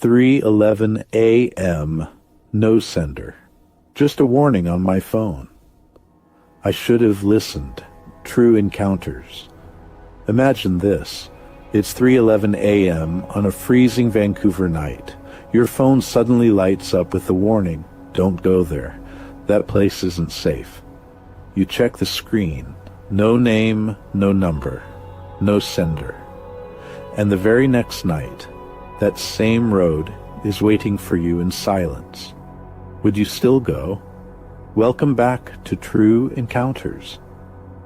3:11 a.m. No sender. Just a warning on my phone. I should have listened. True encounters. Imagine this. It's 3:11 a.m. on a freezing Vancouver night. Your phone suddenly lights up with the warning, don't go there. That place isn't safe. You check the screen. No name, no number, no sender. And the very next night, that same road is waiting for you in silence. Would you still go? Welcome back to True Encounters.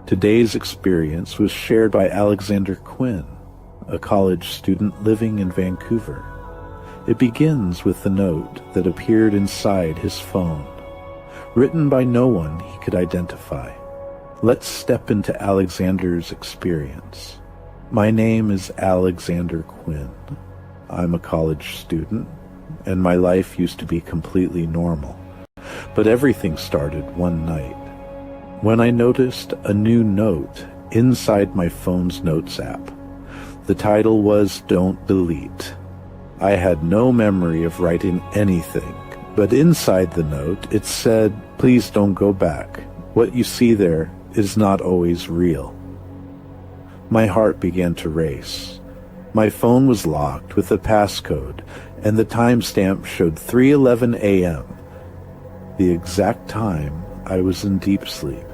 Today's experience was shared by Alexander Quinn, a college student living in Vancouver. It begins with the note that appeared inside his phone, written by no one he could identify. Let's step into Alexander's experience. My name is Alexander Quinn. I'm a college student, and my life used to be completely normal. But everything started one night, when I noticed a new note inside my phone's notes app. The title was Don't Delete. I had no memory of writing anything, but inside the note it said, please don't go back. What you see there is not always real. My heart began to race. My phone was locked with a passcode, and the timestamp showed 3:11 a.m., the exact time I was in deep sleep.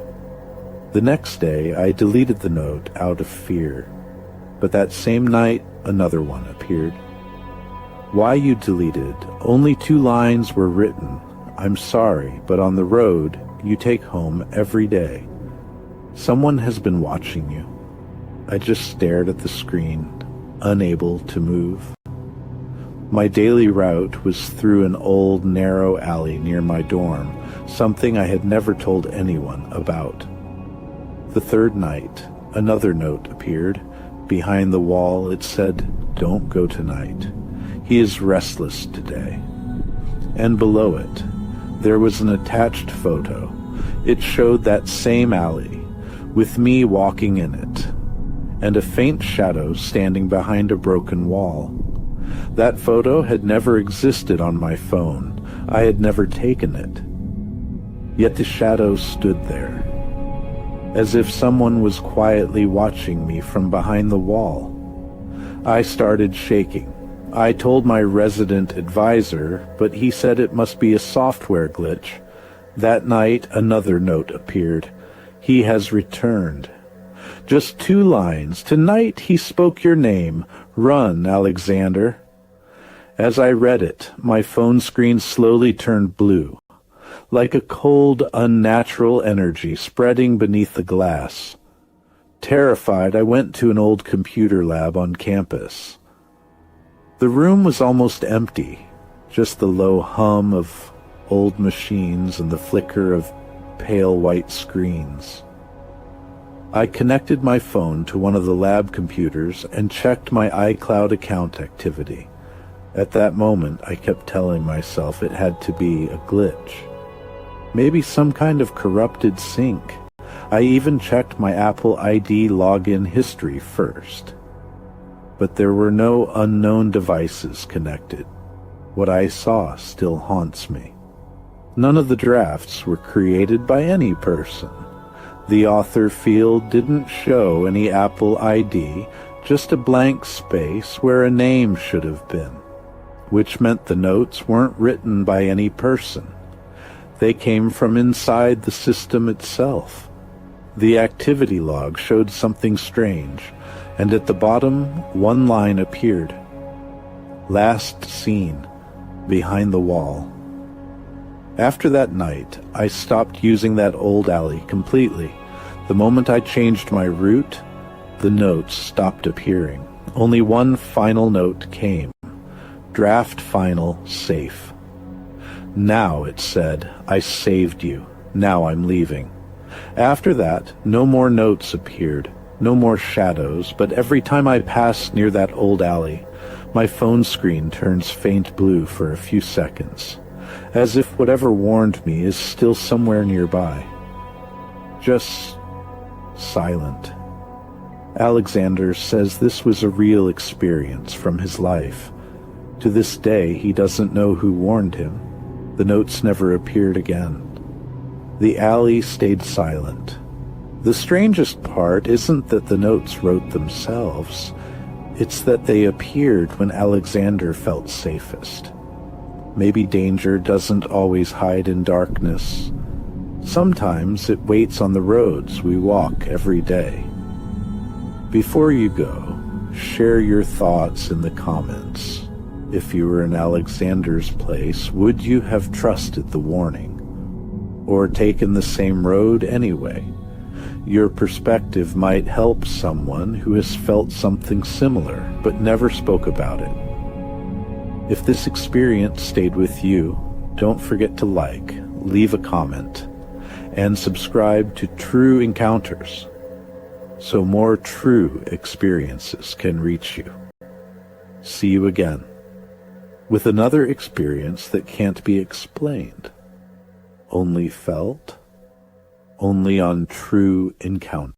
The next day, I deleted the note out of fear, but that same night, another one appeared. Why you deleted? Only 2 lines were written. I'm sorry, but on the road you take home every day. Someone has been watching you. I just stared at the screen, unable to move. My daily route was through an old, narrow alley near my dorm, something I had never told anyone about. The third night, another note appeared. Behind the wall, it said, don't go tonight. He is restless today. And below it, there was an attached photo. It showed that same alley, with me walking in it, and a faint shadow standing behind a broken wall. That photo had never existed on my phone. I had never taken it. Yet the shadow stood there, as if someone was quietly watching me from behind the wall. I started shaking. I told my resident advisor, but he said it must be a software glitch. That night, another note appeared. He has returned. Just 2 lines. Tonight he spoke your name. Run, Alexander. As I read it, my phone screen slowly turned blue, like a cold, unnatural energy spreading beneath the glass. Terrified, I went to an old computer lab on campus. The room was almost empty, just the low hum of old machines and the flicker of pale white screens. I connected my phone to one of the lab computers and checked my iCloud account activity. At that moment, I kept telling myself it had to be a glitch. Maybe some kind of corrupted sync. I even checked my Apple ID login history first. But there were no unknown devices connected. What I saw still haunts me. None of the drafts were created by any person. The author field didn't show any Apple ID, just a blank space where a name should have been, which meant the notes weren't written by any person. They came from inside the system itself. The activity log showed something strange, and at the bottom, 1 line appeared. Last seen, behind the wall. After that night, I stopped using that old alley completely. The moment I changed my route, the notes stopped appearing. Only one final note came. Draft final, safe. Now, it said, I saved you. Now I'm leaving. After that, no more notes appeared, no more shadows, but every time I pass near that old alley, my phone screen turns faint blue for a few seconds, as if whatever warned me is still somewhere nearby. Just silent. Alexander says this was a real experience from his life. To this day, he doesn't know who warned him. The notes never appeared again. The alley stayed silent. The strangest part isn't that the notes wrote themselves. It's that they appeared when Alexander felt safest. Maybe danger doesn't always hide in darkness. Sometimes it waits on the roads we walk every day. Before you go, share your thoughts in the comments. If you were in Alexander's place, would you have trusted the warning? Or taken the same road anyway? Your perspective might help someone who has felt something similar but never spoke about it. If this experience stayed with you, don't forget to like, leave a comment, and subscribe to True Encounters so more true experiences can reach you. See you again with another experience that can't be explained, only felt, only on True Encounter.